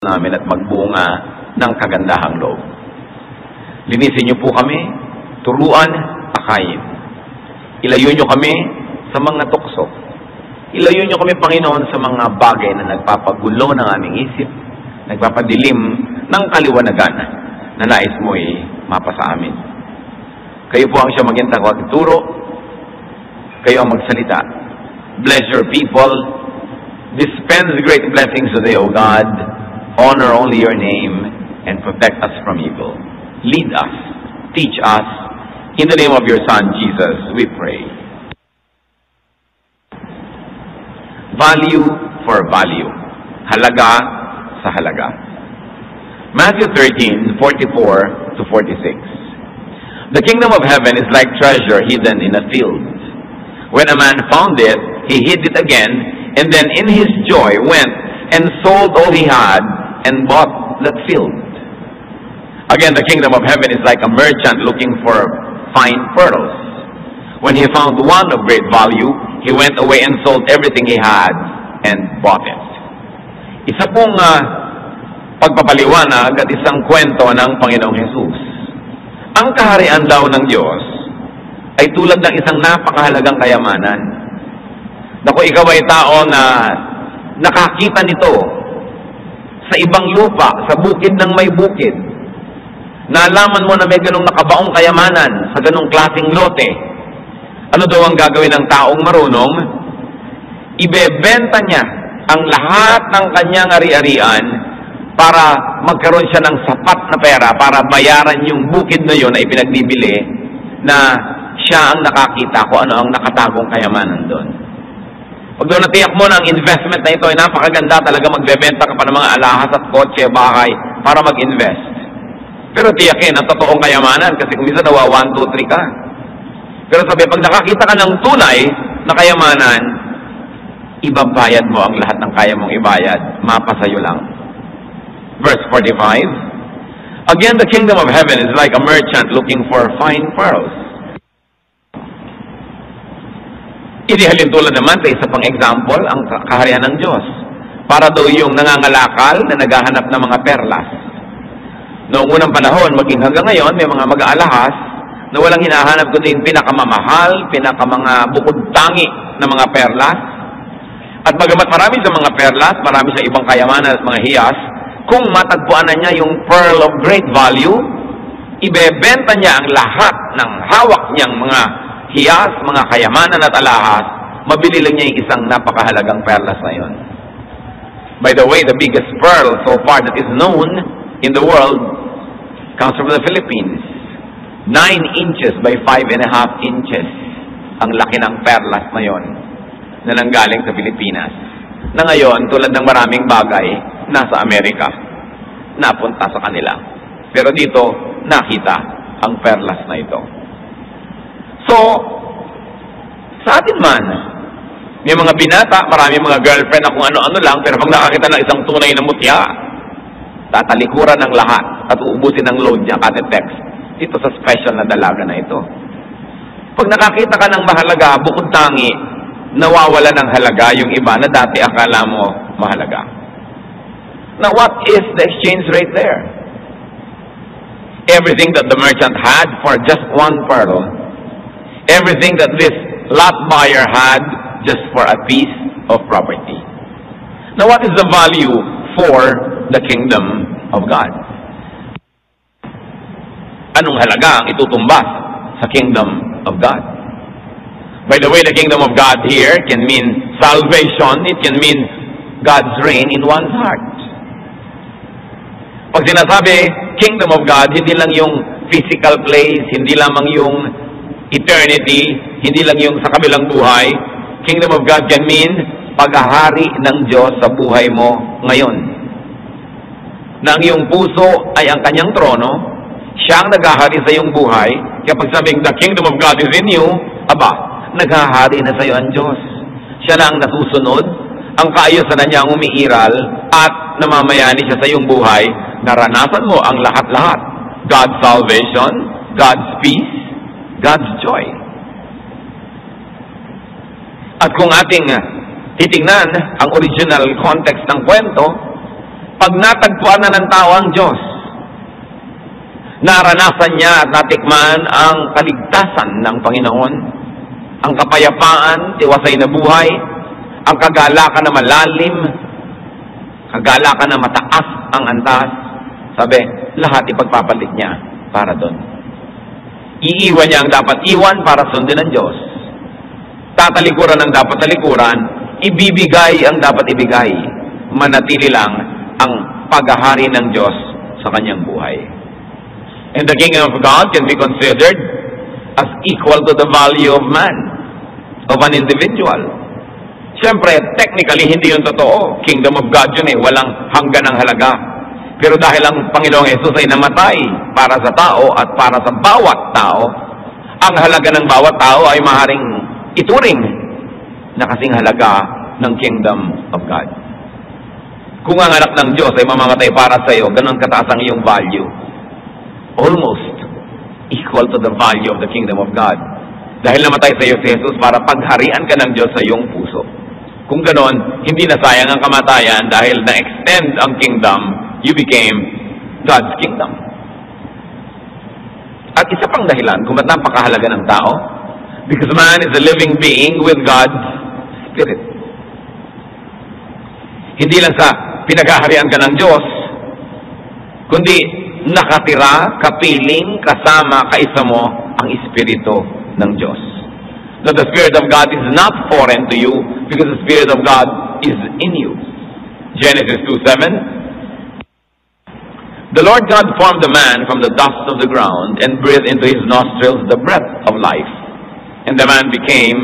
namin at magbunga ng kagandahang loob. Linisin niyo po kami, turuan, akayin. Ilayo niyo kami sa mga tukso. Ilayo niyo kami, Panginoon, sa mga bagay na nagpapagulo ng aming isip, nagpapadilim ng kaliwanagan na nais mo'y mapasa amin. Kayo po ang siya maging tagapagturo, kayo ang magsalita. Bless your people. Dispense great blessings today, O God. Honor only your name and protect us from evil. Lead us, teach us. In the name of your Son, Jesus, we pray. Value for value. Halaga sa halaga. Matthew 13:44 to 46. The kingdom of heaven is like treasure hidden in a field. When a man found it, he hid it again, and then in his joy went and sold all he had and bought that field. Again, the kingdom of heaven is like a merchant looking for fine pearls. When he found one of great value, he went away and sold everything he had and bought it. Isa pong pagpapaliwanag at isang kwento ng Panginoong Jesus. Ang kaharian daw ng Diyos ay tulad ng isang napakahalagang kayamanan. Naku, ikaw ay tao na nakakita nito sa ibang lupa, sa bukid ng may bukid. Naalaman mo na may ganong nakabaong kayamanan sa ganong klaseng lote. Ano daw ang gagawin ng taong marunong? Ibebenta niya ang lahat ng kanyang ari-arian para magkaroon siya ng sapat na pera para bayaran yung bukid na yun na ipinagbibili na siya ang nakakita kung ano ang nakatagong kayamanan doon. Pag doon natiyak mo na ang investment na ito ay napakaganda, talaga magbebenta ka pa ng mga alahas at kotse, bahay para mag-invest. Pero tiyakin ang totoong kayamanan kasi kung minsan nawa 1, 2, 3 ka. Pero sabi, pag nakakita ka ng tunay na kayamanan, ibabayad mo ang lahat ng kaya mong ibayad. Mapasayo lang. Verse 45. Again, the kingdom of heaven is like a merchant looking for fine pearls. Inihalin tulad naman sa isa pang example, ang kaharian ng Diyos. Para daw yung nangangalakal na naghahanap ng mga perlas. Noong unang panahon, maging hanggang ngayon, may mga mag-aalahas na walang hinahanap kundi yung pinakamamahal, mga bukod tangi na mga perlas. At bagamat marami sa mga perlas, marami sa ibang kayamanan at mga hiyas, kung matagpuan na niya yung pearl of great value, ibebenta niya ang lahat ng hawak niyang mga hiyas, mga kayamanan at alahas, mabili lang niya yung isang napakahalagang perlas na yun. By the way, the biggest pearl so far that is known in the world comes from the Philippines. 9 inches by 5.5 inches ang laki ng perlas na yon na nanggaling sa Pilipinas. Na ngayon, tulad ng maraming bagay, nasa Amerika. Napunta sa kanila. Pero dito, nakita ang perlas na ito. So, sa atin man, may mga binata, marami mga girlfriend na kung ano-ano lang, pero pag nakakita ng isang tunay na mutya, tatalikuran ng lahat at uubusin ng load niya kada text dito sa special na dalaga na ito. Pag nakakita ka ng mahalaga, bukod tangi, nawawala ng halaga yung iba na dati akala mo mahalaga. Now, what is the exchange rate there? Everything that the merchant had for just one pearl, everything that this lot buyer had just for a piece of property. Now, what is the value for the kingdom of God? Anong halaga ang itutumbas sa kingdom of God? By the way, the kingdom of God here can mean salvation. It can mean God's reign in one's heart. Pag sinasabi, kingdom of God, hindi lang yung physical place, hindi lamang yung eternity, hindi lang yung sa kabilang buhay. Kingdom of God can mean paghahari ng Diyos sa buhay mo ngayon. Na ang iyong puso ay ang kanyang trono, siya ang naghahari sa iyong buhay. Kaya pag sabing, the kingdom of God is in you, aba, naghahari na sa iyo ang Diyos. Siya na ang nasusunod, ang kaayusan na niya ang umiiral, at namamayani siya sa iyong buhay, naranasan mo ang lahat-lahat. God's salvation, God's peace, God's joy. At kung ating titingnan ang original context ng kwento, Pag natagpuan na ng tao ang Diyos, naranasan niya at natikman ang kaligtasan ng Panginoon, ang kapayapaan, tiwasay na buhay, ang kagalakan na malalim, kagalakan na mataas ang antas. Sabi, lahat ipagpapalit niya para doon. Iiwan niya ang dapat iwan para sundin ng Diyos. Tatalikuran ang dapat talikuran, ibibigay ang dapat ibigay. Manatili lang ang paghahari ng Diyos sa kanyang buhay. And the kingdom of God can be considered as equal to the value of man, of an individual. Siyempre, technically, hindi yun totoo. Kingdom of God yun eh, walang hanggan ng halaga. Pero dahil ang Panginoong Yesus ay namatay para sa tao at para sa bawat tao, ang halaga ng bawat tao ay maaaring ituring na kasing halaga ng kingdom of God. Kung ang anak ng Diyos ay mamamatay para sa iyo, ganun kataas ang iyong value. Almost equal to the value of the kingdom of God. Dahil namatay sa iyo si Jesus para pagharian ka ng Diyos sa iyong puso. Kung ganon, hindi na sayang ang kamatayan dahil na-extend ang kingdom, you became God's kingdom. At isa pang dahilan kung ba't napakahalaga ng tao, because man is a living being with God's Spirit. Hindi lang sa pinaghaharian ka ng Diyos, kundi nakatira, kapiling, kasama, kaisa mo ang Espiritu ng Diyos. That the Spirit of God is not foreign to you because the Spirit of God is in you. Genesis 2:7. The Lord God formed the man from the dust of the ground and breathed into his nostrils the breath of life. And the man became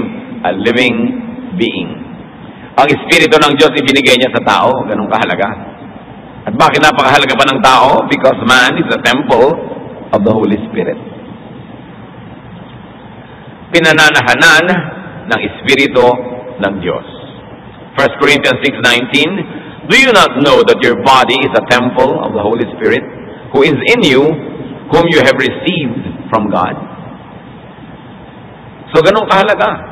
a living being. Ang Espiritu ng Diyos ibinigay niya sa tao, ganun kahalaga. At bakit napakahalaga pa ng tao? Because man is a temple of the Holy Spirit. Pinananahanan ng Espiritu ng Diyos. 1 Corinthians 6:19, do you not know that your body is a temple of the Holy Spirit, who is in you, whom you have received from God? So, ganun kahalaga.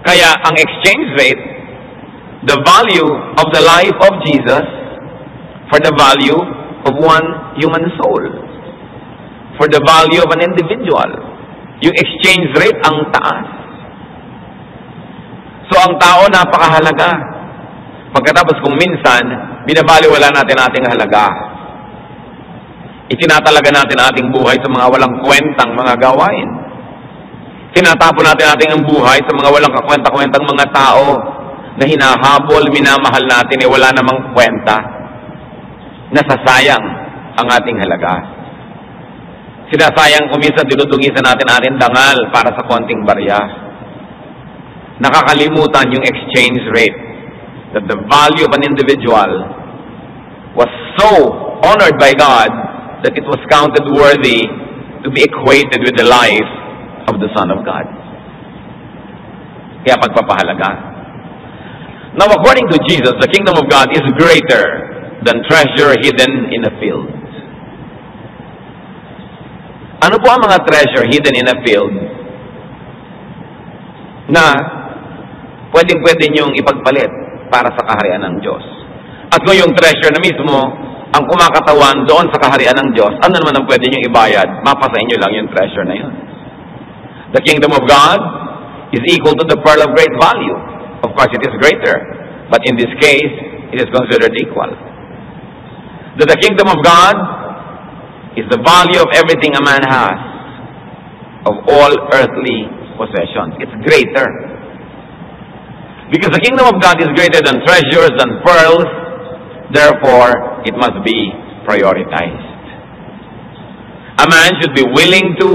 Kaya, ang exchange rate, the value of the life of Jesus for the value of one human soul, for the value of an individual. Yung exchange rate ang taas. So, ang tao napakahalaga. Pagkatapos kung minsan, binabaliwala natin ating halaga. Itinatalaga natin ating buhay sa mga walang kwentang mga gawain. Tinatapon natin ating ang buhay sa mga walang kakwenta-kwentang mga tao na hinahabol, minamahal natin, wala namang kwenta. Nasasayang ang ating halaga. Sinasayang kuminsan dinudungisan natin ating dangal para sa konting barya. Nakakalimutan yung exchange rate, that the value of an individual was so honored by God that it was counted worthy to be equated with the life of the Son of God. Kaya pagpapahalaga. Now, according to Jesus, the kingdom of God is greater than treasure hidden in a field. Ano po ang mga treasure hidden in a field na pwedeng-pwede niyong ipagpalit para sa kaharian ng Diyos? At kung yung treasure na mismo ang kumakatawan doon sa kaharian ng Diyos, ano naman ang pwede niyong ibayad? Mapasa inyo lang yung treasure na yun. The kingdom of God is equal to the pearl of great value. Of course, it is greater. But in this case, it is considered equal. That the kingdom of God is the value of everything a man has, of all earthly possessions. It's greater. Because the kingdom of God is greater than treasures, than pearls, therefore, it must be prioritized. A man should be willing to,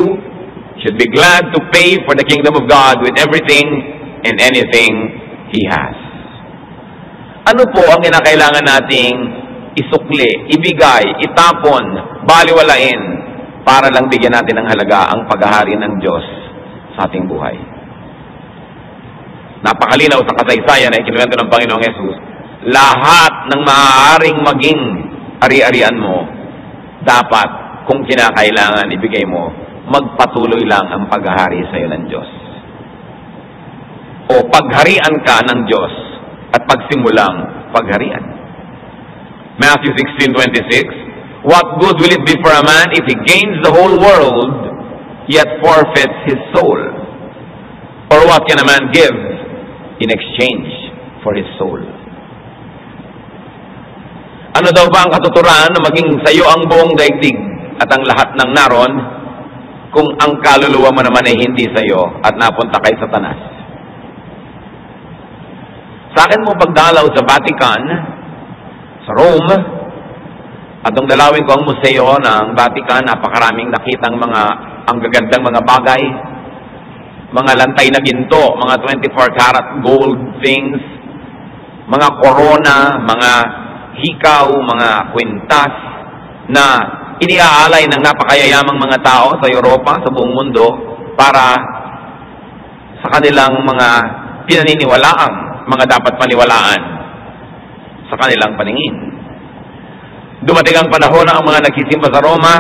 should be glad to pay for the kingdom of God with everything and anything he has. Ano po ang kinakailangan nating isukli, ibigay, itapon, baliwalain para lang bigyan natin ng halaga ang paghahari ng Diyos sa ating buhay? Napakalinaw sa kasaysayan na ikinuwento ng Panginoong Yesus, lahat ng maaaring maging ari-arian mo, dapat kung kinakailangan ibigay mo, magpatuloy lang ang paghahari sa iyo ng Diyos. O pagharian ka ng Diyos at pagsimulang pagharian. Matthew 16:26, what good will it be for a man if he gains the whole world, yet forfeits his soul? Or what can a man give in exchange for his soul? Ano daw ba ang katuturan na maging sayo ang buong daigdig at ang lahat ng naron kung ang kaluluwa mo naman ay hindi sayo at napunta kay Satanas? Sa akin mo pagdalaw sa Vatican, sa Rome, at nung dalawin ko ang museo ng Vatican, napakaraming nakitang ang gagandang mga bagay, mga lantay na ginto, mga 24 karat gold things, mga korona, mga hikaw, mga kwintas na iniaalay ng napakayayamang mga tao sa Europa, sa buong mundo para sa kanilang mga pinaniniwalaang mga dapat paniwalaan sa kanilang paningin. Dumating ang panahon na ang mga nagsisimba sa Roma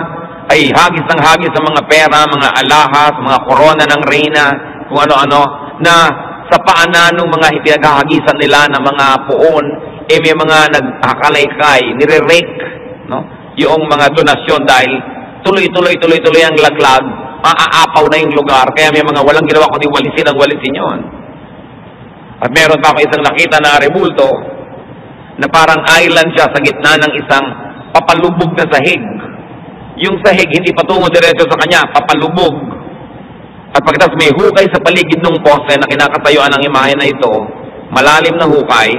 ay hagis ng hagis sa mga pera, mga alahas, mga korona ng reyna, kung ano-ano, na sa paanan ng mga pinaghahagisan nila ng mga puon, may mga nagkakalaykay, nire-rake, no? Yung mga donasyon dahil tuloy-tuloy ang laglag, maaapaw na yung lugar, kaya may mga walang ginawa kundi walisin ang walisin yun. At meron pa ako isang nakita na rebulto, na parang island siya sa gitna ng isang papalubog na sahig. Yung sahig hindi patungo diretso sa kanya, papalubog. At pagkatapos may hukay sa paligid ng poste na kinakatayuan ng imahe na ito, malalim na hukay,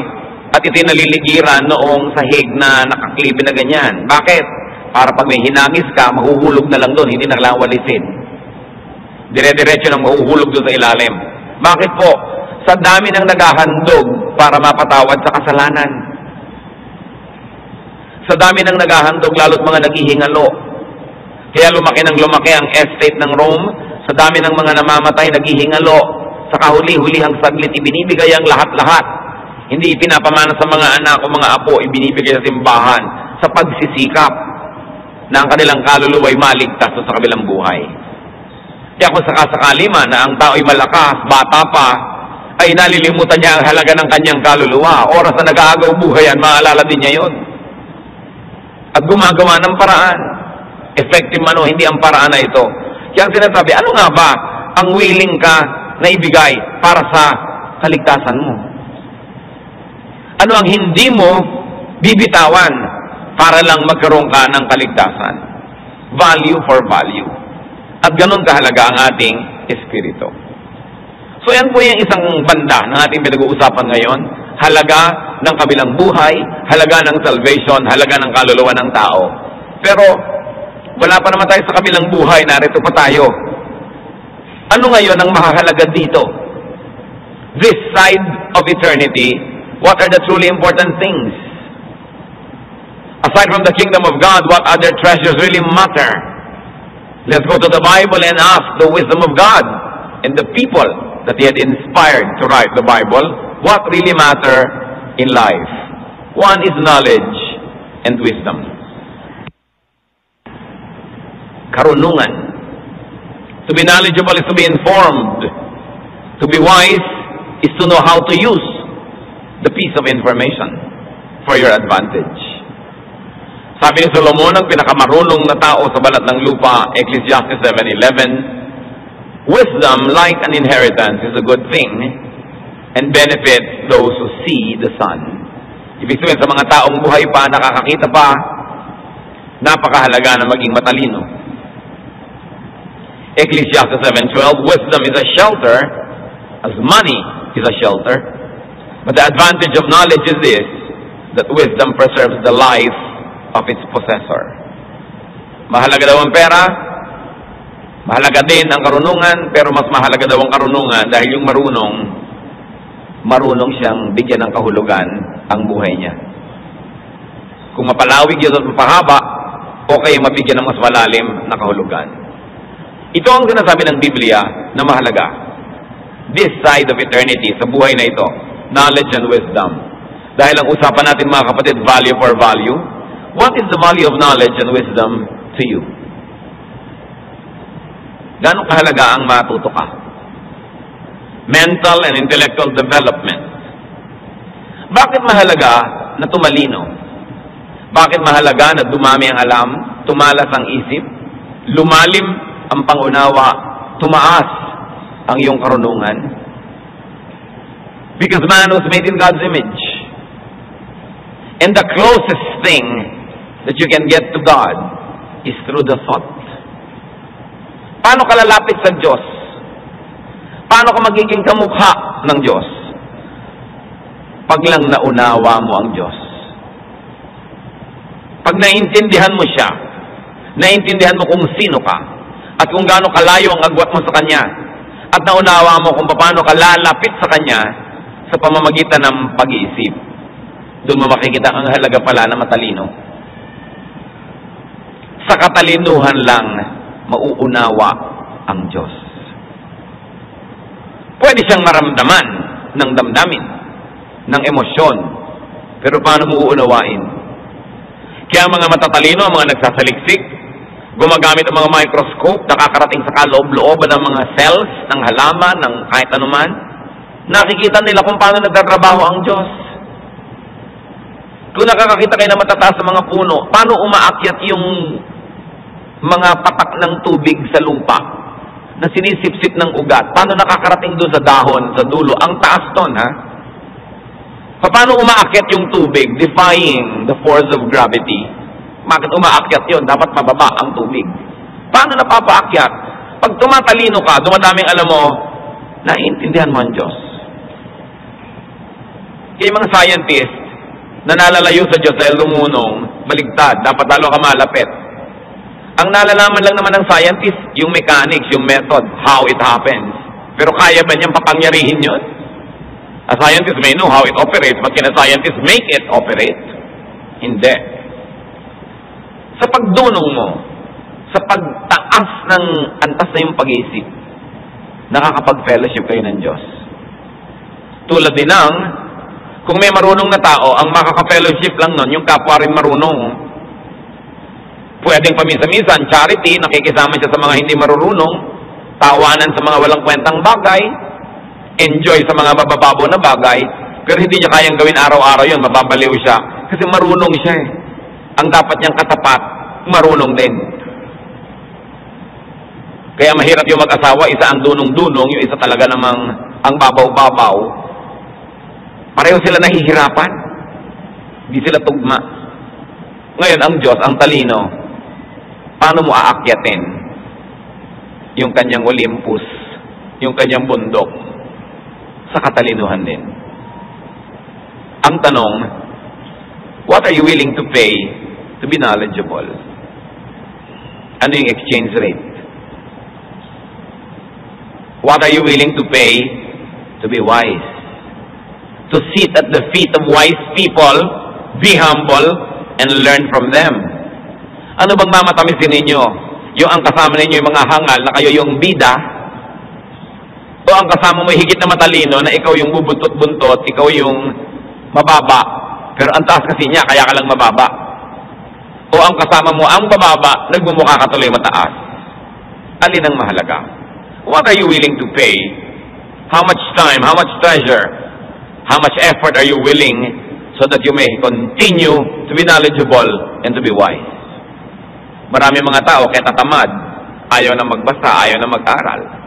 at ito'y naliligiran noong sahig na nakaklipin na ganyan. Bakit? Para pag may hinangis ka, mahuhulog na lang doon, hindi na kailangan walisin. Dire-diretso nang mahuhulog doon sa ilalim. Bakit po? Sa dami ng naghahandog para mapatawad sa kasalanan. Sa dami ng naghahandog, lalo't mga naghihingalo. Kaya lumaki ng lumaki ang estate ng Rome. Sa dami ng mga namamatay, naghihingalo. Sa kahuli-hulihang saglit, ibinibigay ang lahat-lahat. Hindi ipinapamana sa mga anak o mga apo, ibinibigay sa simbahan sa pagsisikap na ang kanilang kaluluwa ay maligtas sa kabilang buhay. Kaya kung sakasakali man na ang tao ay malakas, bata pa, ay nalilimutan niya ang halaga ng kanyang kaluluwa. Oras na nag-aagaw buhay yan, maalala din niya yun. At gumagawa ng paraan. Effective man o hindi ang paraan na ito. Kaya ang sinasabi, ano nga ba ang willing ka na ibigay para sa kaligtasan mo? Ano ang hindi mo bibitawan para lang magkaroon ka ng kaligtasan? Value for value. At ganun kahalaga ang ating espiritu. So yan po yung isang banda ng ating pinag-uusapan ngayon. Halaga ng kabilang buhay, halaga ng salvation, halaga ng kaluluwa ng tao. Pero wala pa naman tayo sa kabilang buhay, narito pa tayo. Ano ngayon ang mahahalaga dito? This side of eternity, what are the truly important things? Aside from the kingdom of God, what other treasures really matter? Let's go to the Bible and ask the wisdom of God and the people that He had inspired to write the Bible, what really matter in life. One is knowledge and wisdom. Karunungan. To be knowledgeable is to be informed. To be wise is to know how to use the piece of information for your advantage. Sabi ni Solomon, ang pinakamarunong na tao sa balat ng lupa, Ecclesiastes 7:11, wisdom, like an inheritance, is a good thing and benefits those who see the sun. Ibig sabihin, sa mga taong buhay pa, nakakakita pa, napakahalaga na maging matalino. Ecclesiastes 7:12, wisdom is a shelter as money is a shelter. But the advantage of knowledge is this, that wisdom preserves the life of its possessor. Mahalaga daw ang pera, mahalaga din ang karunungan, pero mas mahalaga daw ang karunungan dahil yung marunong siyang bigyan ng kahulugan ang buhay niya. Kung mapalawig yun at mapahaba, okay mabigyan ng mas malalim na kahulugan. Ito ang sinasabi ng Biblia na mahalaga. This side of eternity, sa buhay na ito, knowledge and wisdom. Dahil ang usapan natin mga kapatid, value for value. What is the value of knowledge and wisdom to you? Gaano kahalaga ang matuto ka? Mental and intellectual development. Bakit mahalaga na tumalino? Bakit mahalaga na dumami ang alam, tumalas ang isip, lumalim ang pangunawa, tumaas ang iyong karunungan? Because man was made in God's image. And the closest thing that you can get to God is through the thought. Paano ka lalapit sa Diyos? Paano ka magiging kamukha ng Diyos? Pag lang naunawa mo ang Diyos. Pag naintindihan mo siya, naintindihan mo kung sino ka, at kung gaano kalayo ang agwat mo sa Kanya, at naunawa mo kung paano ka lalapit sa Kanya sa pamamagitan ng pag-iisip, doon mo makikita ang halaga pala na matalino. Sa katalinuhan lang, mauunawa ang Diyos. Pwede siyang maramdaman ng damdamin, ng emosyon, pero paano mo uunawain? Kaya mga matatalino, ang mga nagsasaliksik, gumagamit ng mga microscope, nakakarating sa kaloob-looban ng mga cells, ng halaman, ng kahit anuman, nakikita nila kung paano nagtatrabaho ang Diyos. Kung nakakakita kayo na matataas sa mga puno, paano umaakyat yung mga patak ng tubig sa lupa na sinisipsip ng ugat? Paano nakakarating doon sa dahon, sa dulo? Ang taas ton, ha? Paano umaakyat yung tubig, defying the force of gravity? Bakit umaakyat yun? Dapat mababa ang tubig. Paano napapaakyat? Pag tumatalino ka, dumadaming alam mo, naiintindihan mo ang Diyos. Kaya mga scientist na nalalayo sa Diyos dahil lumunong, baligtad, dapat lalo ka malapit. Ang nalalaman lang naman ng scientist, yung mechanics, yung method, how it happens. Pero kaya ba niyang papangyarihin yun? A scientist may know how it operates, but can a scientist make it operate? Hindi. Sa pagdunong mo, sa pagtaas ng antas na yung pag-iisip, nakakapag-fellowship kayo ng Diyos. Tulad din ng, kung may marunong na tao, ang makaka-fellowship lang nun, yung kapwa rin marunong. Pwedeng pamisa-misan, charity, nakikisama siya sa mga hindi marunong, tawanan sa mga walang kwentang bagay, enjoy sa mga mabababo na bagay, pero hindi niya kayang gawin araw-araw yun, mababaliw siya. Kasi marunong siya eh. Ang dapat niyang katapat, marunong din. Kaya mahirap yung mag-asawa, isa ang dunong-dunong, yung isa talaga namang ang babaw-babaw. Pareho sila nahihirapan. Hindi sila tugma. Ngayon, ang Diyos, ang talino, paano mo aakyatin yung kanyang Olympus, yung kanyang bundok, sa katalinuhan din. Ang tanong, what are you willing to pay to be knowledgeable? Ano yung exchange rate? What are you willing to pay to be wise? To sit at the feet of wise people, be humble, and learn from them. Ano bang mamatamisin ninyo? Yung ang kasama ninyo yung mga hangal na kayo yung bida, o ang kasama mo higit na matalino na ikaw yung bubuntot-buntot, ikaw yung mababa, pero ang taas kasi niya, kaya ka lang mababa. O ang kasama mo, ang bababa, nagmumukha ka tuloy mataas. Alin ang mahalaga? What are you willing to pay? How much time, how much treasure, how much effort are you willing so that you may continue to be knowledgeable and to be wise? Marami mga tao, kaya tatamad, ayaw na magbasa, ayaw na mag-aral.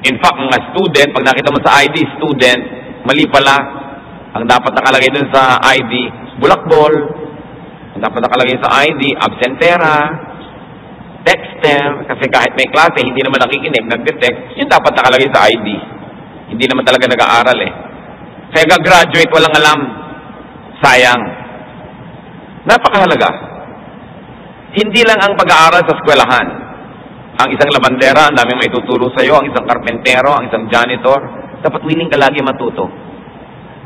In fact, mga student, pag nakita mo sa ID, student, mali pala. Ang dapat nakalagay dun sa ID, bulakbol. Ang dapat nakalagay sa ID, absentera, texter, kasi kahit may klase, hindi naman nakikinig, nagde-text, yun dapat nakalagay sa ID. Hindi naman talaga nag-aaral eh. Kaya gagraduate, walang alam. Sayang. Napakahalaga. Hindi lang ang pag-aaral sa eskwelahan. Ang isang labandera, ang daming may tuturo sa iyo, ang isang karpentero, ang isang janitor, dapat willing ka lagi matuto.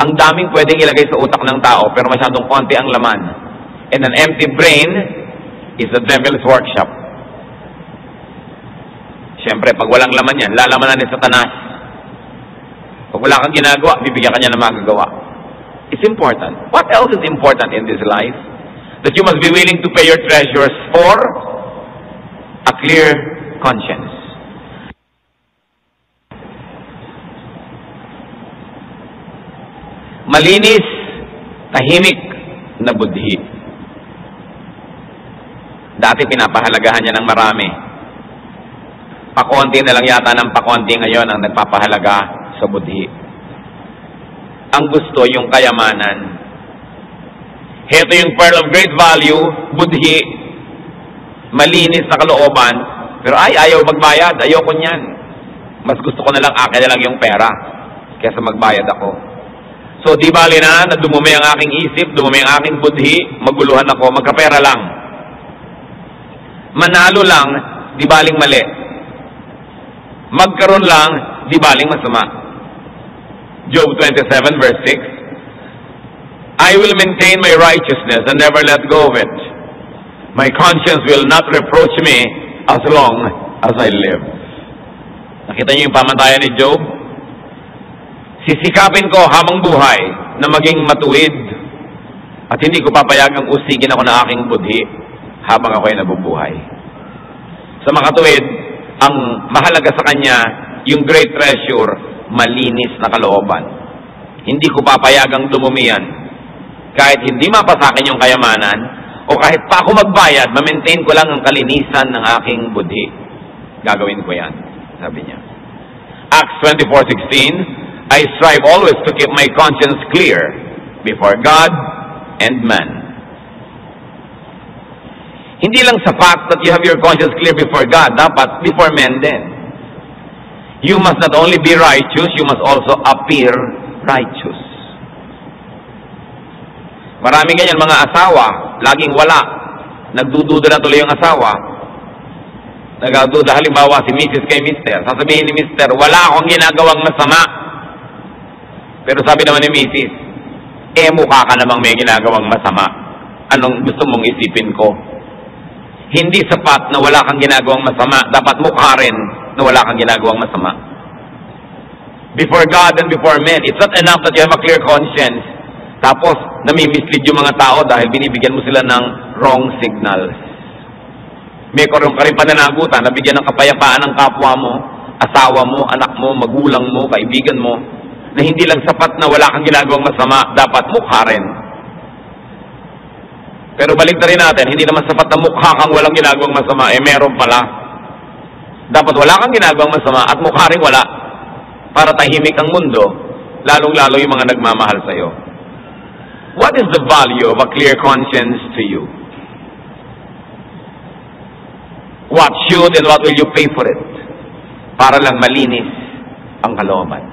Ang daming pwedeng ilagay sa utak ng tao, pero masyadong konti ang laman. And an empty brain is the devil's workshop. Siyempre, pag walang laman yan, lalamanan ni Satanas. Pag wala kang ginagawa, bibigyan ka niya ng magagawa. It's important. What else is important in this life? That you must be willing to pay your treasures for a clear conscience. Malinis, tahimik na budhi. Dati pinapahalagahan niya ng marami. Pakonti na lang yata ng pakonti ngayon ang nagpapahalaga sa budhi. Ang gusto yung kayamanan. Heto yung pearl of great value, budhi, malinis na kalooban, pero ayaw magbayad, ayoko niyan. Mas gusto ko na lang, akin na lang yung pera, kaysa magbayad ako. So, di bali na dumumi ang aking isip, dumumi ang aking budhi, maguluhan ako, magkapera lang. Manalo lang, di baling mali. Magkaroon lang, di baling masama. Job 27 verse 6, I will maintain my righteousness and never let go of it. My conscience will not reproach me as long as I live. Nakita niyo yung pamantayan ni Job? Sisikapin ko habang buhay na maging matuwid at hindi ko papayagang usigin ako ng aking budhi habang ako'y nabubuhay. Sa makatuwid, ang mahalaga sa kanya, yung great treasure, malinis na kalooban. Hindi ko papayagang dumumiyan. Kahit hindi mapasakin yung kayamanan, o kahit pa ako magbayad, ma-maintain ko lang ang kalinisan ng aking budhi. Gagawin ko yan, sabi niya. Acts 24:16, I strive always to keep my conscience clear before God and man. Hindi lang sapat that you have your conscience clear before God, dapat before men din. You must not only be righteous, you must also appear righteous. Maraming ganyan mga asawa, laging wala. Nagdududa na tuloy yung asawa. Nagdududa halimbawa si Mrs. kay Mr. Sasabihin ni Mr., wala akong ginagawang masama. Pero sabi naman ni Mrs., mukha ka namang may ginagawang masama. Anong gusto mong isipin ko? Hindi sapat na wala kang ginagawang masama. Dapat mukha rin na wala kang ginagawang masama. Before God and before men, it's not enough that you have a clear conscience. Tapos, nami-mislead yung mga tao dahil binibigyan mo sila ng wrong signals. May karoon ka rin pananagutan, nabigyan ng kapayapaan ng kapwa mo, asawa mo, anak mo, magulang mo, kaibigan mo, na hindi lang sapat na wala kang ginagawang masama, dapat mukha rin. Pero balik na rin natin, hindi naman sapat na mukha kang walang ginagawang masama, meron pala. Dapat wala kang ginagawang masama at mukha rin wala para tahimik ang mundo, lalong-lalo yung mga nagmamahal sa'yo. What is the value of a clear conscience to you? What should and what will you pay for it? Para lang malinis ang kalooban.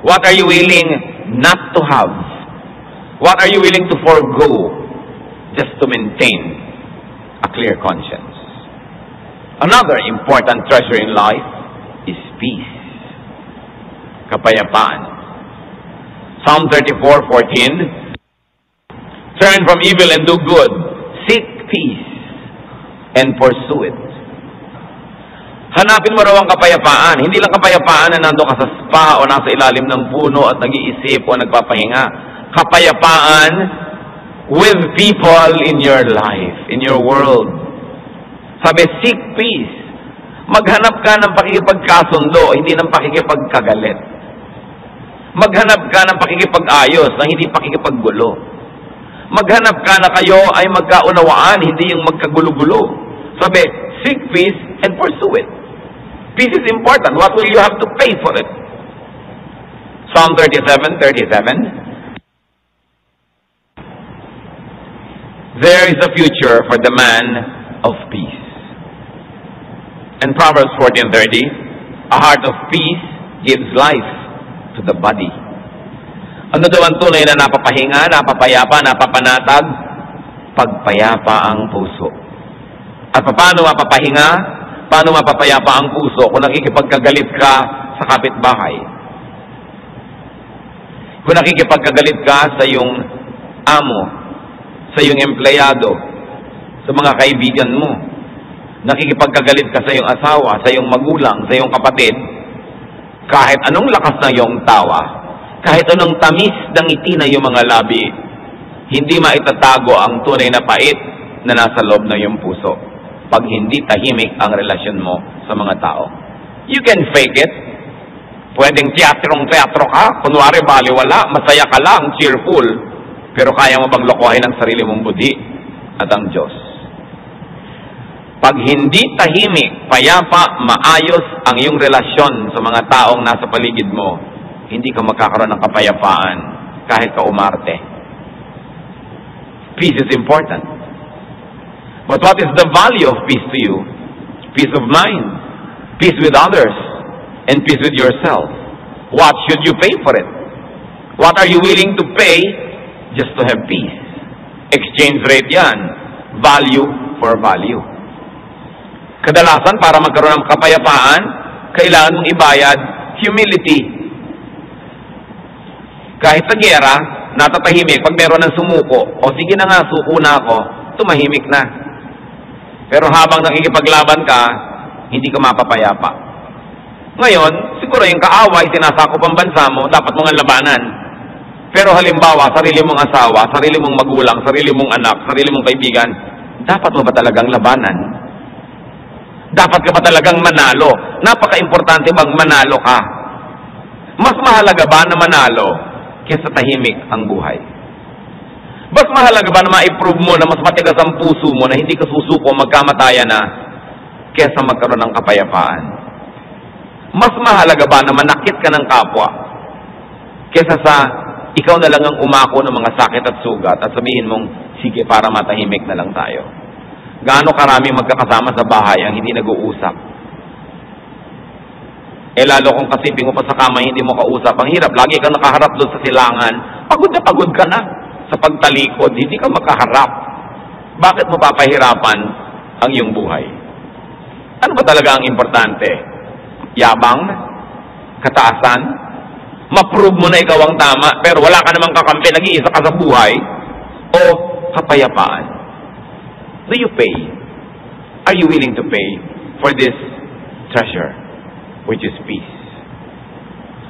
What are you willing not to have? What are you willing to forego just to maintain a clear conscience? Another important treasure in life is peace. Kapayapaan. Psalm 34:14, turn from evil and do good, seek peace and pursue it. Hanapin mo raw ang kapayapaan. Hindi lang kapayapaan na nando ka sa spa o nasa ilalim ng puno at nag-iisip o nagpapahinga. Kapayapaan with people in your life, in your world. Sabi, seek peace. Maghanap ka ng pakikipagkasundo, hindi ng pakikipagkagalit. Maghanap ka ng pakikipag-ayos na hindi pakikipaggulo. Maghanap ka na kayo ay magkaunawaan, hindi yung magkagulo-gulo. Sabi, seek peace and pursue it. Peace is important. What will you have to pay for it? Psalm 37:37. There is a future for the man of peace. And Proverbs 14:30, a heart of peace gives life to the body. Ano daw ang tunay na napapahinga, napapayapa, napapanatag? Pagpayapa ang puso. At paano mapapahinga? Paano mapapayapa ang puso kung nakikipagkagalit ka sa kapitbahay? Kung nakikipagkagalit ka sa iyong amo, sa iyong empleyado, sa mga kaibigan mo, nakikipagkagalit ka sa iyong asawa, sa iyong magulang, sa iyong kapatid, kahit anong lakas na iyong tawa, kahit anong tamis ng ngiti na iyong mga labi, hindi maitatago ang tunay na pait na nasa loob ng iyong puso pag hindi tahimik ang relasyon mo sa mga tao. You can fake it. Pwedeng teatro ka, kunwari baliwala, masaya ka lang, cheerful, pero kaya mo bang lokohin ang sarili mong budhi at ang Diyos? Pag hindi tahimik, payapa, maayos ang iyong relasyon sa mga taong nasa paligid mo, hindi ka magkakaroon ng kapayapaan kahit ka umarte. Peace is important. But what is the value of peace to you? Peace of mind, peace with others, and peace with yourself. What should you pay for it? What are you willing to pay just to have peace? Exchange rate yan. Value for value. Kadalasan, para magkaroon ng kapayapaan, kailangan mong ibayad humility. Kahit sa giyera, natatahimik pag meron ng sumuko, o sige na nga, suko na ako, tumahimik na. Pero habang nakikipaglaban ka, hindi ka mapapayapa. Ngayon, siguro yung kaaway, sinasakop ang bansa mo, dapat mong labanan. Pero halimbawa, sarili mong asawa, sarili mong magulang, sarili mong anak, sarili mong kaibigan, dapat mo ba talagang labanan? Dapat ka ba talagang manalo? Napaka-importante bang manalo ka? Mas mahalaga ba na manalo kaysa tahimik ang buhay? Mas mahalaga ba na ma-improve mo na mas matigas ang puso mo na hindi ka susuko magkamatayan na kaysa magkaroon ng kapayapaan? Mas mahalaga ba na manakit ka ng kapwa kaysa sa ikaw na lang ang umako ng mga sakit at sugat at sabihin mong, sige, para matahimik na lang tayo? Gaano karami magkakasama sa bahay ang hindi nag-uusap? Lalo kung kasipin mo pa sa kama, hindi mo kausap. Ang hirap, lagi kang nakaharap doon sa silangan. Pagod ka na sa pagtalikod, hindi ka makaharap. Bakit mo papahirapan ang iyong buhay? Ano ba talaga ang importante? Yabang? Kataasan? Ma-prove mo na ikaw ang tama, pero wala ka namang kakampi, nag-iisa ka sa buhay? O kapayapaan? Do you pay? Are you willing to pay for this treasure, which is peace?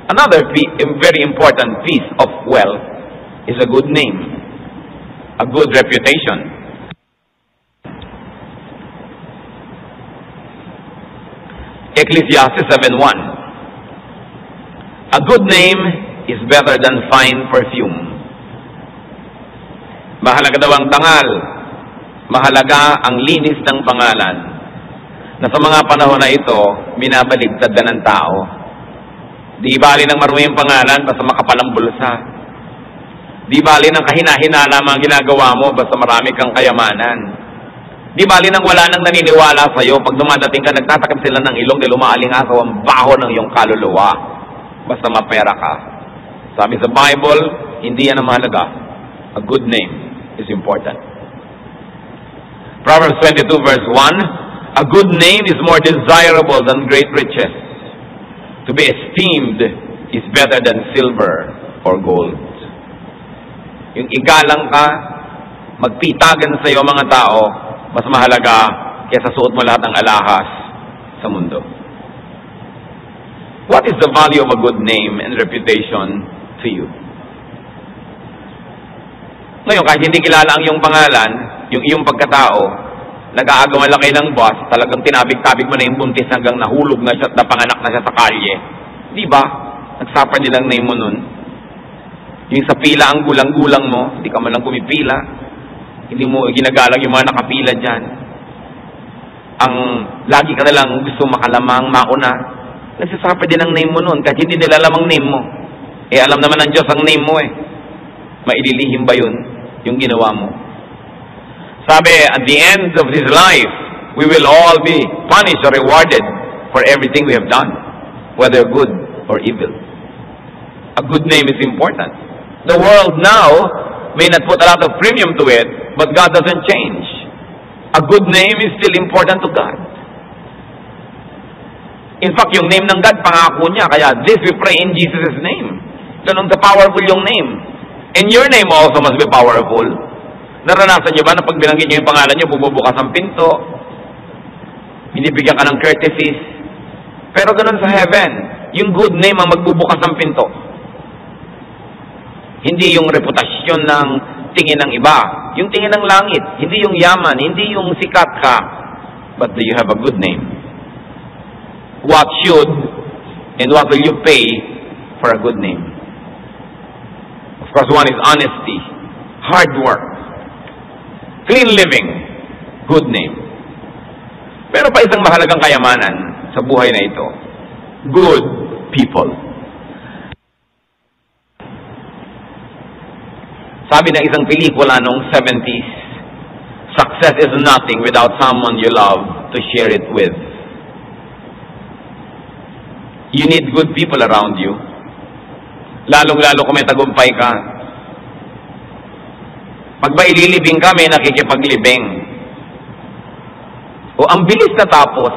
Another very important piece of wealth is a good name, a good reputation. Ecclesiastes 7:1. A good name is better than fine perfume. Mahalaga daw ang tangal. Mahalaga ang linis ng pangalan, na sa mga panahon na ito, binabaligtad na ng tao. Di bali ng marumi ang pangalan, basta makapalang bulsa. Di bali ng kahina-hinala mga ginagawa mo, basta marami kang kayamanan. Di bali ng wala nang naniniwala sa'yo, pag dumadating ka, nagtatakip sila ng ilong dahil umaalingasaw ang baho ng iyong kaluluwa. Basta mapera ka. Sabi sa Bible, hindi yan ang mahalaga. A good name is important. Proverbs 22 verse 1, a good name is more desirable than great riches. To be esteemed is better than silver or gold. Yung igalang ka, magpitagan sa iyo mga tao, mas mahalaga kaysa suot mo lahat ng alahas sa mundo. What is the value of a good name and reputation to you? Ngayon, kahit hindi kilala ang iyong pangalan, yung iyong pagkatao, nag-aagawan lang kayo ng boss, talagang tinabig-tabig mo na yung buntis hanggang nahulog na siya at napanganak na siya sa kalye. Di ba? Nagsuffer din ang name mo nun. Yung sa pila ang gulang-gulang mo, hindi ka man lang pumipila. Hindi mo ginagalang yung mga nakapila dyan. Ang lagi ka na lang gusto makalamang, mauna. Nagsasuffer din ang name mo nun, kahit hindi nila alam ang name mo. Alam naman ng Diyos ang name mo Maililihim ba yun, yung ginawa mo? Sabi, at the end of this life, we will all be punished or rewarded for everything we have done, whether good or evil. A good name is important. The world now may not put a lot of premium to it, but God doesn't change. A good name is still important to God. In fact, yung name ng God, pangako niya. Kaya this we pray in Jesus' name. Ganun ka powerful yung name. And your name also must be powerful. Naranasan niyo ba na pag binanggit niyo yung pangalan niyo, bububukas ang pinto, binibigyan ka ng courtesies. Pero ganun sa heaven, yung good name ang magbubukas ng pinto. Hindi yung reputasyon ng tingin ng iba, yung tingin ng langit, hindi yung yaman, hindi yung sikat ka, but do you have a good name? What should and what will you pay for a good name? Of course, one is honesty, hard work, clean living, good name. Pero pa isang mahalagang kayamanan sa buhay na ito, good people. Sabi ng isang pelikula noong 70s, success is nothing without someone you love to share it with. You need good people around you. Lalong-lalo kung may tagumpay ka. Pag ba ililibing ka, may nakikipaglibing. O ang bilis na tapos,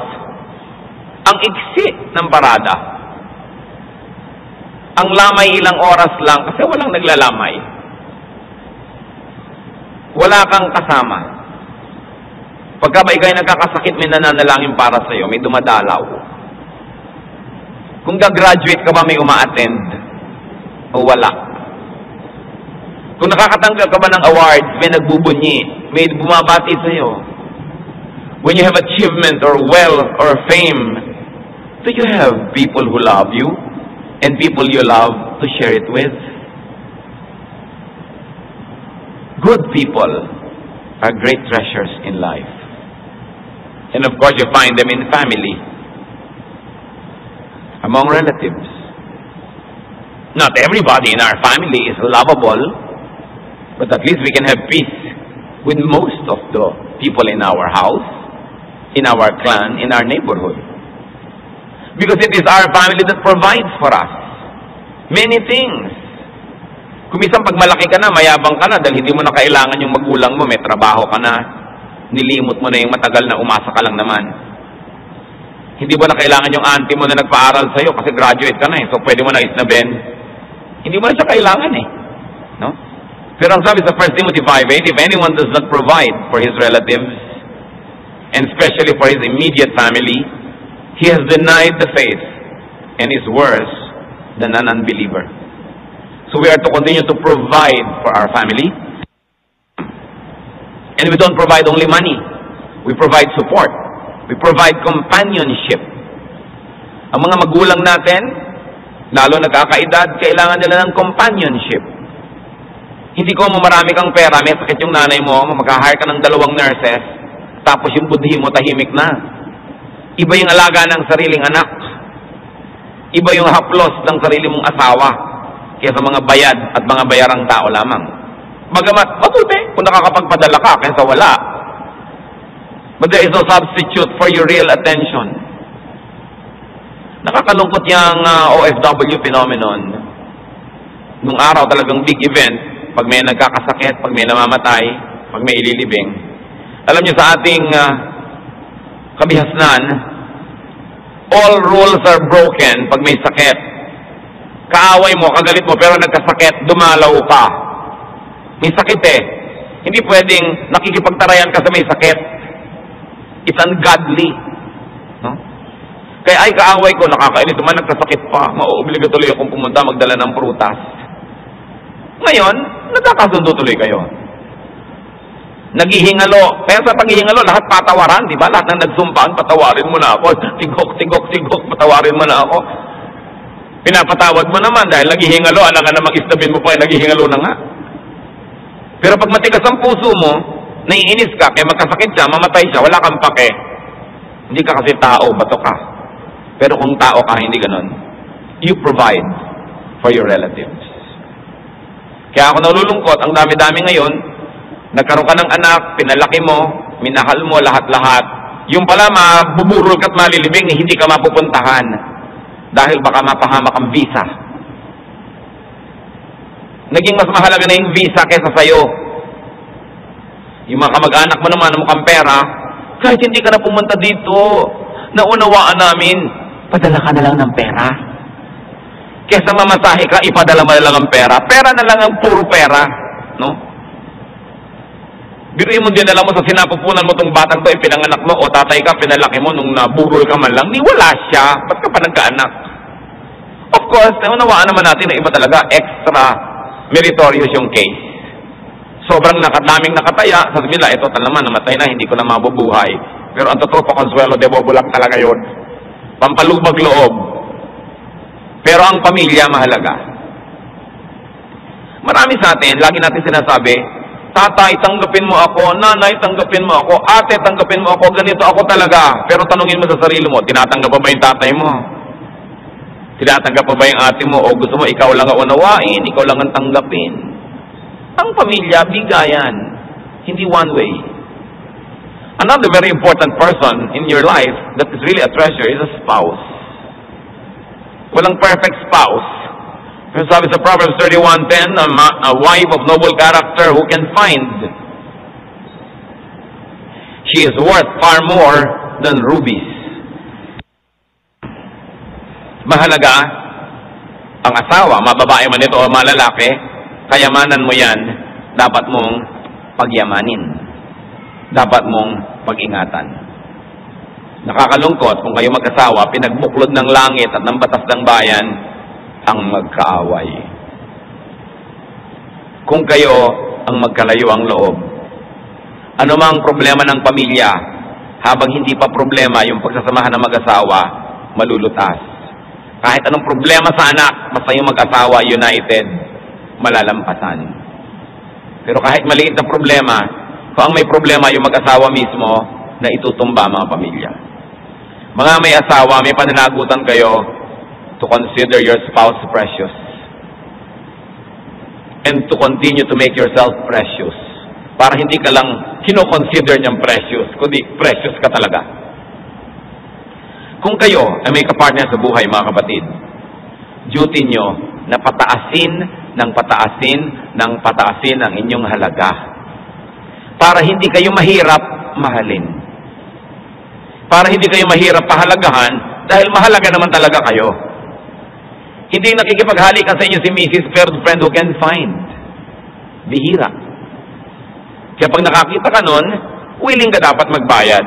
ang iksi ng parada. Ang lamay ilang oras lang kasi walang naglalamay. Wala kang kasama. Pagka ba ikaw'y nagkakasakit, may nananalangin para sa'yo, may dumadalaw. Kung gagraduate ka ba, may uma-attend o wala. Kung nakakatanggap ka ba ng awards, may nagbubunyi, may bumabati sa'yo. When you have achievement or wealth or fame, do you have people who love you and people you love to share it with? Good people are great treasures in life. And of course, you find them in family, among relatives. Not everybody in our family is lovable, but at least we can have peace with most of the people in our house, in our clan, in our neighborhood. Because it is our family that provides for us many things. Kung minsan pag malaki ka na, mayabang ka na, dahil hindi mo na kailangan yung magulang mo, may trabaho ka na, nilimot mo na yung matagal na umasa ka lang naman. Hindi mo na kailangan yung auntie mo na nagpaaral sa'yo kasi graduate ka na so pwede mo na isnabin. Hindi mo na siya kailangan no? Pero ang sabi sa 1 Timothy 5:8, if anyone does not provide for his relatives, and especially for his immediate family, he has denied the faith and is worse than an unbeliever. So we are to continue to provide for our family. And we don't provide only money. We provide support. We provide companionship. Ang mga magulang natin, lalo nagkakaedad, kailangan nila ng companionship. Hindi ko marami kang pera, may sakit yung nanay mo, mag-hire ka ng 2 nurses, tapos yung budhi mo tahimik na. Iba yung alaga ng sariling anak. Iba yung haplos ng sarili mong asawa kaysa mga bayad at mga bayarang tao lamang. Bagamat, mabuti kung nakakapagpadala ka kaysa wala. But there is no substitute for your real attention. Nakakalungkot yung OFW phenomenon. Nung araw talagang big event, pag may nagkakasakit, pag may namamatay, pag may ililibing. Alam niyo sa ating kabihasnan, all rules are broken pag may sakit. Kaaway mo, kagalit mo, pero nagkasakit, dumalaw ka. May sakit Hindi pwedeng nakikipagtarayan ka sa may sakit. It's ungodly. No? Kaya ay kaaway ko, nakakainis naman, nagkasakit pa. Mauobliga tuloy akong pumunta, magdala ng prutas. Ngayon, nagkakasundo tuloy kayo. Naghihingalo. Kaya sa paghihingalo, lahat patawaran, di ba? Lahat ng nagsumpaan, patawarin mo na ako. Tigok, patawarin mo na ako. Pinapatawad mo naman dahil naghihingalo, alam ka namang istabin mo pa, naghihingalo na nga. Pero pag matigas ang puso mo, naiinis ka, kaya magkasakit siya, mamatay siya, wala kang pake. Hindi ka kasi tao, bato ka. Pero kung tao ka, hindi ganon. You provide for your relatives. Kaya ako nalulungkot, ang dami-dami ngayon, nagkaroon ka ng anak, pinalaki mo, minahal mo lahat-lahat. Yung pala, mabuburol ka't malilibing, hindi ka mapupuntahan. Dahil baka mapahamak ang visa. Naging mas mahalaga na yung visa kaysa sa'yo. Yung mga kamag-anak mo naman, mukhang pera, kahit hindi ka na pumunta dito, naunawaan namin, padala ka na lang ng pera. Kesa mamasahe ka, ipadala mo na lang ang pera. Pera na lang ang puro pera. No? Biruin mo din alam mo sa sinapupunan mo tong batang to, pinanganak mo, o tatay ka, pinalaki mo, nung naburol ka man lang, ni wala siya. Ba't ka pa nagkaanak? Of course, naunawaan naman natin na iba talaga, extra meritorious yung case. Sobrang daming nakataya, sabi nila, ito naman, namatay na, hindi ko na mabubuhay. Pero ang totoo pa, Consuelo, debobo lang talaga yun. Pampalubag loob. Pero ang pamilya mahalaga. Marami sa atin, lagi natin sinasabi, Tatay, tanggapin mo ako. Nanay, tanggapin mo ako. Ate, tanggapin mo ako. Ganito ako talaga. Pero tanungin mo sa sarili mo, tinatanggap pa ba yung tatay mo? Tinatanggap pa ba yung ate mo? O gusto mo ikaw lang ang unawain, ikaw lang ang tanggapin? Ang pamilya, bigayan. Hindi one way. Another very important person in your life that is really a treasure is a spouse. Walang perfect spouse. Pero sabi sa Proverbs 31:10, a wife of noble character who can find. She is worth far more than rubies. Mahalaga ang asawa, mababae man ito o malalaki, kayamanan mo yan, dapat mong pagyamanin. Dapat mong pag-ingatan. Nakakalungkot kung kayo mag-asawa, pinagbuklod ng langit at ng batas ng bayan, ang magkaaway. Kung kayo ang magkalayo ang loob, ano mang problema ng pamilya, habang hindi pa problema yung pagsasamahan ng mag-asawa, malulutas. Kahit anong problema sa anak, basta yung mag-asawa united, malalampasan. Pero kahit maliit na problema, kung ang may problema yung mag-asawa mismo, na itutumba mga pamilya. Mga may asawa, may pananagutan kayo to consider your spouse precious and to continue to make yourself precious. Para hindi ka lang kino-consider niyang precious, kundi precious ka talaga. Kung kayo ay may kapartner sa buhay, mga kapatid, duty nyo na pataasin ang inyong halaga. Para hindi kayo mahirap mahalin. Para hindi kayo mahirap pahalagahan, dahil mahalaga naman talaga kayo. Hindi nakikipaghalikan sa inyo si Mrs. Third friend who can find. Bihira. Kaya pag nakakita ka nun, willing ka dapat magbayad.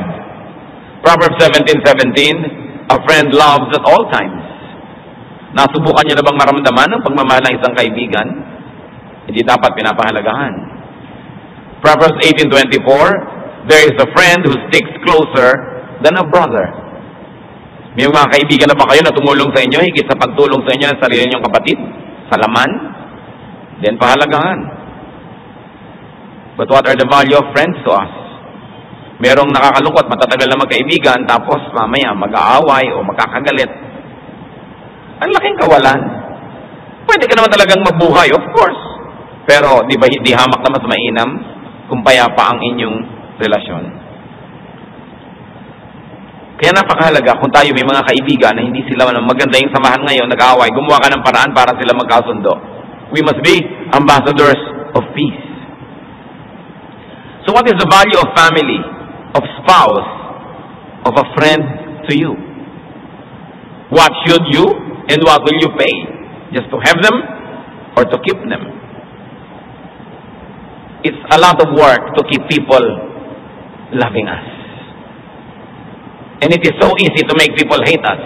Proverbs 17:17, a friend loves at all times. Nasubukan niyo na bang maramdaman ang pagmamahal ng isang kaibigan? Hindi dapat pinapahalagahan. Proverbs 18:24, there is a friend who sticks closer than a brother. May mga kaibigan na ba kayo na tumulong sa inyo higit sa pagtulong sa inyo ng sarili niyong kapatid? Sa laman? Then pahalagahan. But what are the value of friends to us? Merong nakakalungkot, matatagal na magkaibigan, tapos mamaya mag-aaway o magkakagalit. Ang laking kawalan. Pwede ka naman talagang mabuhay, of course. Pero di ba hindi hamak na mas mainam kung payapa ang inyong relasyon? Kaya napakahalaga kung tayo may mga kaibigan na hindi sila maganda yung samahan ngayon, nag-aaway, gumawa ka ng paraan para sila magkasundo. We must be ambassadors of peace. So what is the value of family, of spouse, of a friend to you? What should you and what will you pay? Just to have them or to keep them? It's a lot of work to keep people loving us. And it is so easy to make people hate us.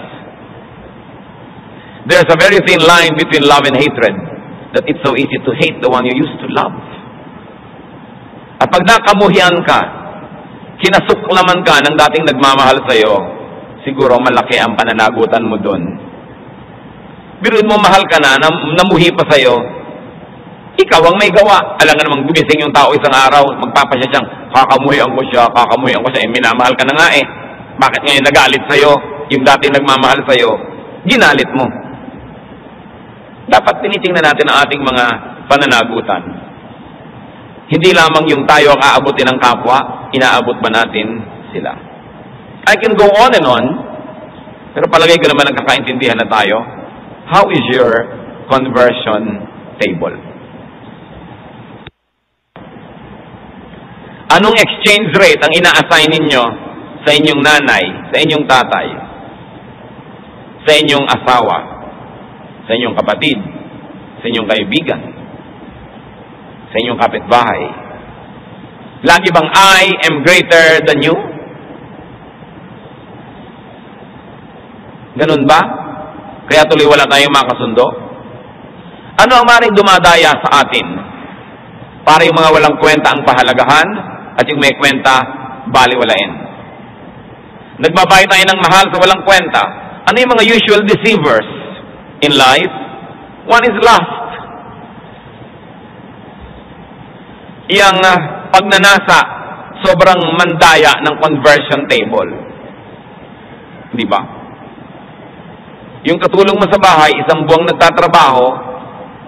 There's a very thin line between love and hatred, that it's so easy to hate the one you used to love. At pag nakamuhian ka, kinasuklaman ka ng dating nagmamahal sa'yo, siguro malaki ang pananagutan mo doon. Biruin mo, mahal ka na, namuhi pa sa'yo, ikaw ang may gawa. Alam nga namang gumising yung tao isang araw, magpapasya siyang, kakamuhian ko siya, minamahal ka na nga eh. Bakit ngayon nagalit sa'yo, yung dati nagmamahal sa'yo, ginalit mo. Dapat tinitingnan natin ang ating mga pananagutan. Hindi lamang yung tayo ang aabutin ng kapwa, inaabot ba natin sila? I can go on and on, pero palagay ko naman nagkakaintindihan na tayo. How is your conversion table? Anong exchange rate ang ina-assign ninyo sa inyong nanay, sa inyong tatay, sa inyong asawa, sa inyong kapatid, sa inyong kaibigan, sa inyong kapitbahay? Lagi bang I am greater than you? Ganun ba? Kaya tuloy wala tayong makasundo? Ano ang maring dumadaya sa atin? Para yung mga walang kwenta ang pahalagahan at yung may kwenta, baliwalain. Nagbabayad tayo ng mahal sa walang kwenta. Ano yung mga usual deceivers in life? One is lust. yung pagnanasa, sobrang mandaya ng conversion table. Di ba? Yung katulong mo sa bahay, isang buwang nagtatrabaho,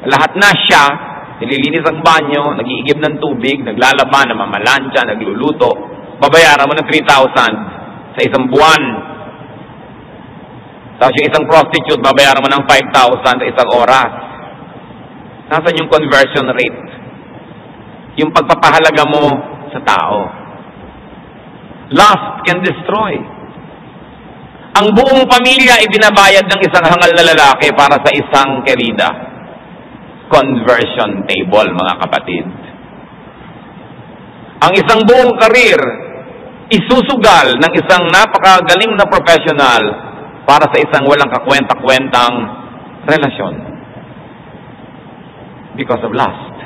lahat na siya, nililinis ang banyo, nag-iigib ng tubig, naglalaba, namamalansya, nagluluto, babayaran mo ng 3,000 sa isang buwan. Tapos yung isang prostitute, babayaran mo ng 5,000 sa isang oras. Nasaan yung conversion rate? Yung pagpapahalaga mo sa tao. Lust can destroy. Ang buong pamilya ay binabayad ng isang hangal na lalaki para sa isang kerida. Conversion table, mga kapatid. Ang isang buong karir, isusugal ng isang napakagaling na professional para sa isang walang kakwenta-kwentang relasyon. Because of lust.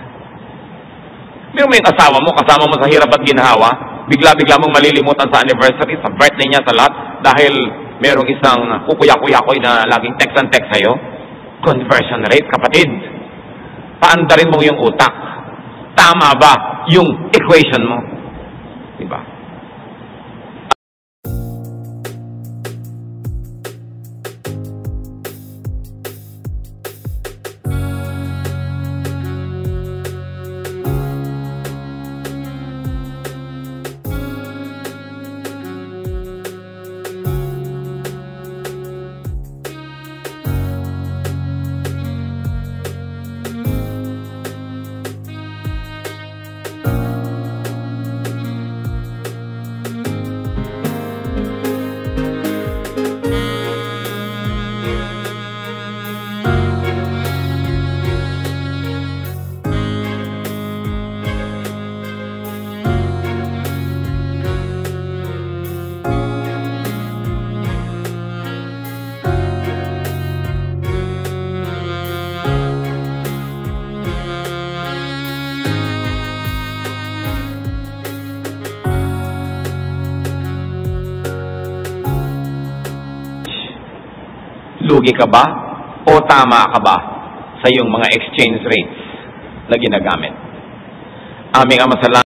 May kasama mo sa hirap at ginhawa, bigla-bigla mong malilimutan sa anniversary, sa birthday niya, sa lahat, dahil merong isang kukuya-kuya-kuy na laging text and text sa'yo. Conversion rate, kapatid. Paandarin mo yung utak. Tama ba yung equation mo? Diba? Lugi ka ba o tama ka ba sa iyong mga exchange rates na ginagamit? Aming Ama sa langit,